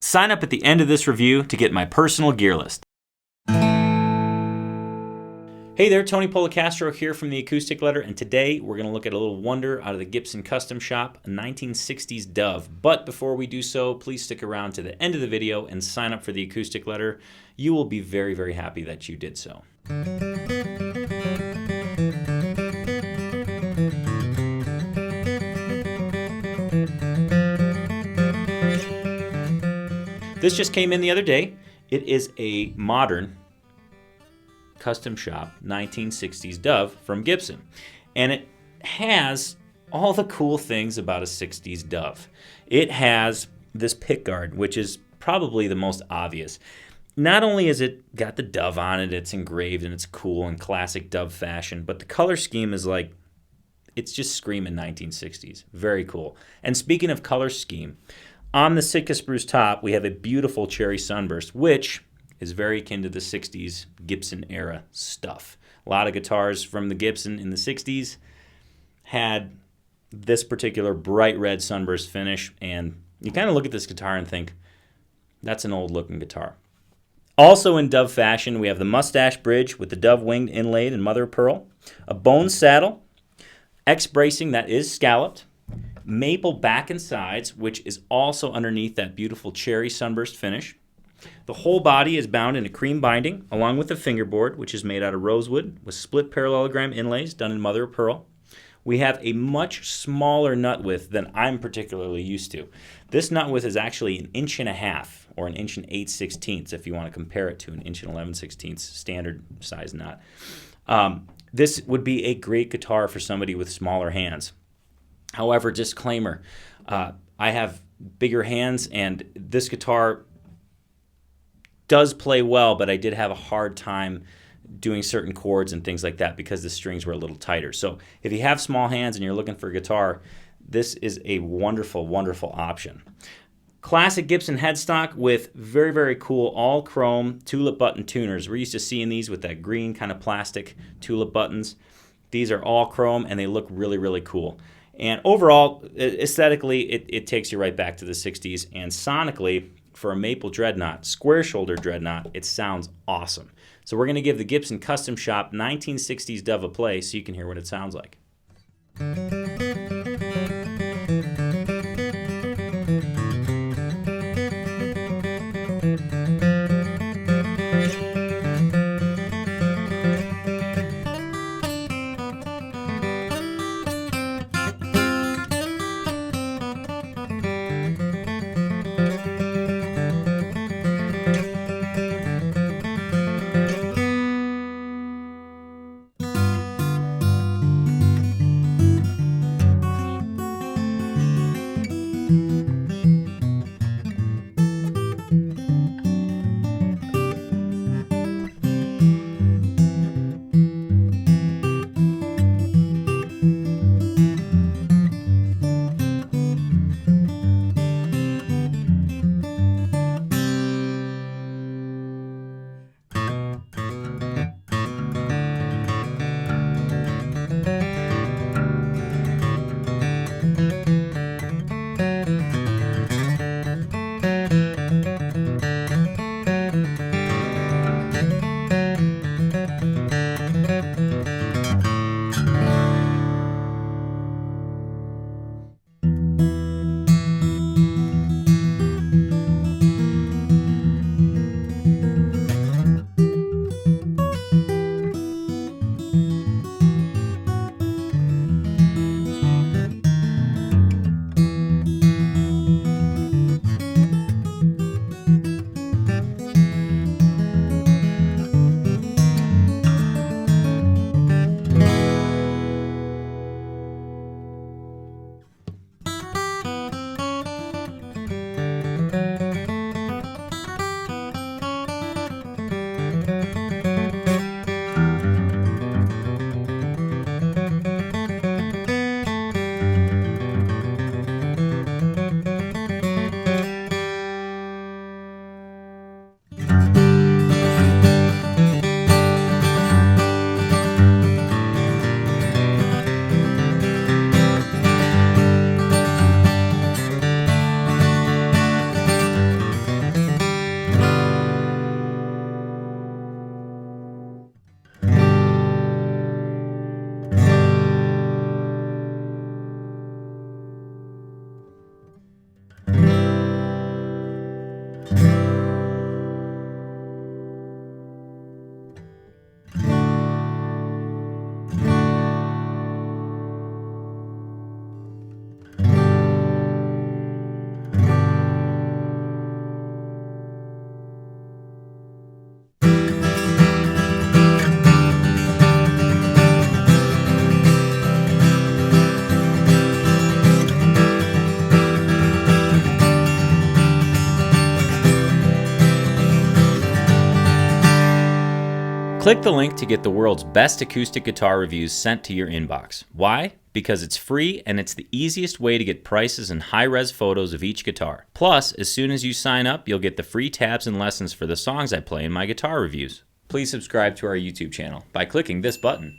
Sign up at the end of this review to get my personal gear list. Hey there, Tony Policastro here from the Acoustic Letter, and today we're going to look at a little wonder out of the Gibson Custom Shop, a 1960s Dove. But before we do so, please stick around to the end of the video and sign up for the Acoustic Letter. You will be very, very happy that you did so. This just came in the other day. It is a modern Custom Shop 1960s Dove from Gibson. And it has all the cool things about a 60s Dove. It has this pickguard, which is probably the most obvious. Not only has it got the Dove on it, it's engraved and it's cool in classic Dove fashion, but the color scheme is like, it's just screaming 1960s. Very cool. And speaking of color scheme, on the Sitka Spruce top, we have a beautiful cherry sunburst, which is very akin to the 60s Gibson era stuff. A lot of guitars from the Gibson in the 60s had this particular bright red sunburst finish, and you kind of look at this guitar and think, that's an old looking guitar. Also in Dove fashion, we have the mustache bridge with the Dove winged inlaid in mother of pearl, a bone saddle, X bracing that is scalloped, maple back and sides, which is also underneath that beautiful cherry sunburst finish. The whole body is bound in a cream binding, along with the fingerboard, which is made out of rosewood with split parallelogram inlays done in mother of pearl. We have a much smaller nut width than I'm particularly used to. This nut width is actually 1.5 inches, or 1 8/16 inches, if you want to compare it to an 1 11/16 standard size nut. This would be a great guitar for somebody with smaller hands. However, disclaimer, I have bigger hands, and this guitar does play well, but I did have a hard time doing certain chords and things like that because the strings were a little tighter. So if you have small hands and you're looking for a guitar, this is a wonderful, wonderful option. Classic Gibson headstock with very, very cool all chrome tulip button tuners. We're used to seeing these with that green kind of plastic tulip buttons. These are all chrome and they look really, really cool. And overall, aesthetically, it takes you right back to the 60s. And sonically, for a maple dreadnought, square shoulder dreadnought, it sounds awesome. So we're going to give the Gibson Custom Shop 1960s Dove a play so you can hear what it sounds like. Click the link to get the world's best acoustic guitar reviews sent to your inbox. Why? Because it's free and it's the easiest way to get prices and high-res photos of each guitar. Plus, as soon as you sign up, you'll get the free tabs and lessons for the songs I play in my guitar reviews. Please subscribe to our YouTube channel by clicking this button.